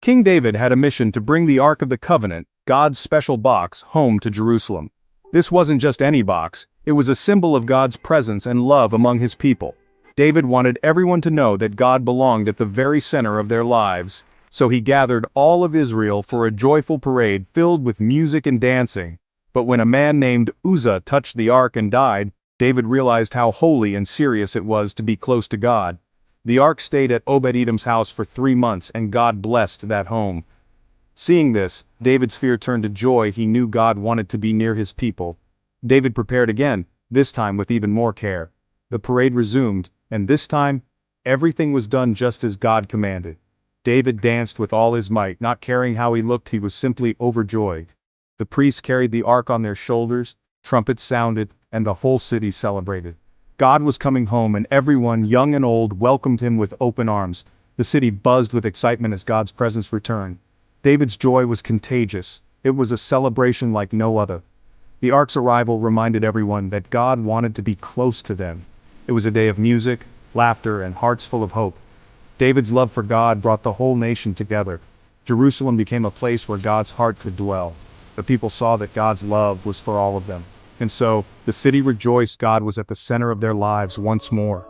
King David had a mission to bring the Ark of the Covenant, God's special box, home to Jerusalem. This wasn't just any box, it was a symbol of God's presence and love among his people. David wanted everyone to know that God belonged at the very center of their lives, so he gathered all of Israel for a joyful parade filled with music and dancing. But when a man named Uzzah touched the ark and died, David realized how holy and serious it was to be close to God. The ark stayed at Obed-Edom's house for 3 months, and God blessed that home. Seeing this, David's fear turned to joy. He knew God wanted to be near his people. David prepared again, this time with even more care. The parade resumed, and this time, everything was done just as God commanded. David danced with all his might, not caring how he looked. He was simply overjoyed. The priests carried the ark on their shoulders, trumpets sounded, and the whole city celebrated. God was coming home, and everyone, young and old, welcomed him with open arms. The city buzzed with excitement as God's presence returned. David's joy was contagious. It was a celebration like no other. The ark's arrival reminded everyone that God wanted to be close to them. It was a day of music, laughter, and hearts full of hope. David's love for God brought the whole nation together. Jerusalem became a place where God's heart could dwell. The people saw that God's love was for all of them. And so, the city rejoiced. God was at the center of their lives once more.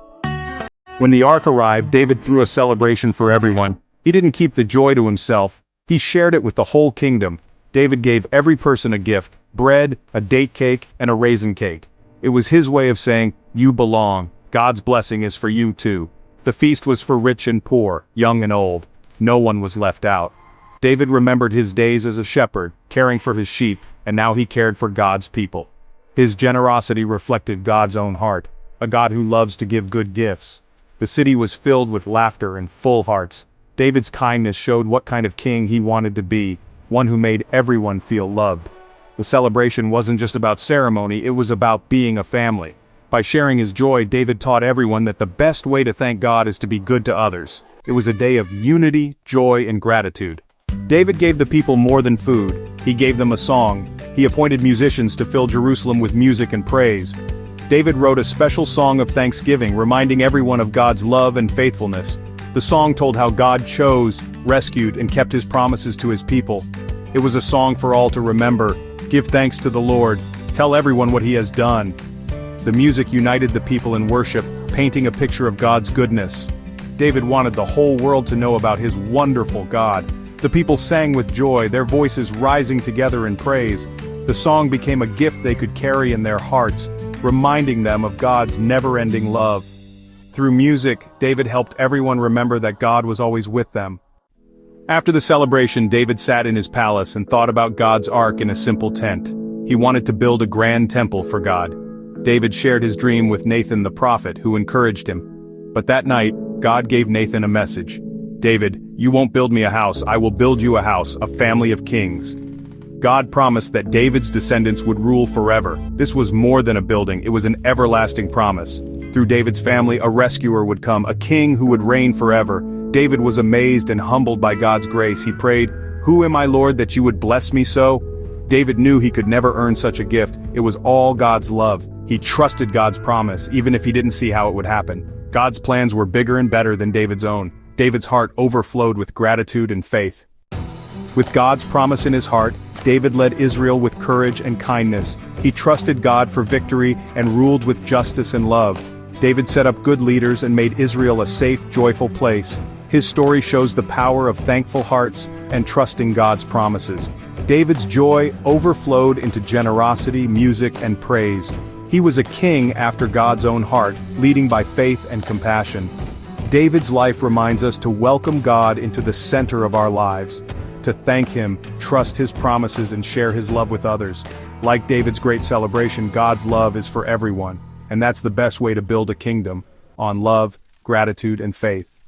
When the ark arrived, David threw a celebration for everyone. He didn't keep the joy to himself. He shared it with the whole kingdom. David gave every person a gift: bread, a date cake, and a raisin cake. It was his way of saying, "You belong. God's blessing is for you too." The feast was for rich and poor, young and old. No one was left out. David remembered his days as a shepherd, caring for his sheep, and now he cared for God's people. His generosity reflected God's own heart, a God who loves to give good gifts. The city was filled with laughter and full hearts. David's kindness showed what kind of king he wanted to be, one who made everyone feel loved. The celebration wasn't just about ceremony, it was about being a family. By sharing his joy, David taught everyone that the best way to thank God is to be good to others. It was a day of unity, joy, and gratitude. David gave the people more than food. He gave them a song. He appointed musicians to fill Jerusalem with music and praise. David wrote a special song of thanksgiving, reminding everyone of God's love and faithfulness. The song told how God chose, rescued, and kept his promises to his people. It was a song for all to remember. Give thanks to the Lord. Tell everyone what he has done. The music united the people in worship, painting a picture of God's goodness. David wanted the whole world to know about his wonderful God. The people sang with joy, their voices rising together in praise. The song became a gift they could carry in their hearts, reminding them of God's never-ending love. Through music, David helped everyone remember that God was always with them. After the celebration, David sat in his palace and thought about God's ark in a simple tent. He wanted to build a grand temple for God. David shared his dream with Nathan the prophet, who encouraged him. But that night, God gave Nathan a message. "David, you won't build me a house, I will build you a house, a family of kings." God promised that David's descendants would rule forever. This was more than a building, it was an everlasting promise. Through David's family, a rescuer would come, a king who would reign forever. David was amazed and humbled by God's grace. He prayed, "Who am I, Lord, that you would bless me so?" David knew he could never earn such a gift. It was all God's love. He trusted God's promise, even if he didn't see how it would happen. God's plans were bigger and better than David's own. David's heart overflowed with gratitude and faith. With God's promise in his heart, David led Israel with courage and kindness. He trusted God for victory and ruled with justice and love. David set up good leaders and made Israel a safe, joyful place. His story shows the power of thankful hearts and trusting God's promises. David's joy overflowed into generosity, music, and praise. He was a king after God's own heart, leading by faith and compassion. David's life reminds us to welcome God into the center of our lives, to thank him, trust his promises, and share his love with others. Like David's great celebration, God's love is for everyone, and that's the best way to build a kingdom, on love, gratitude, and faith.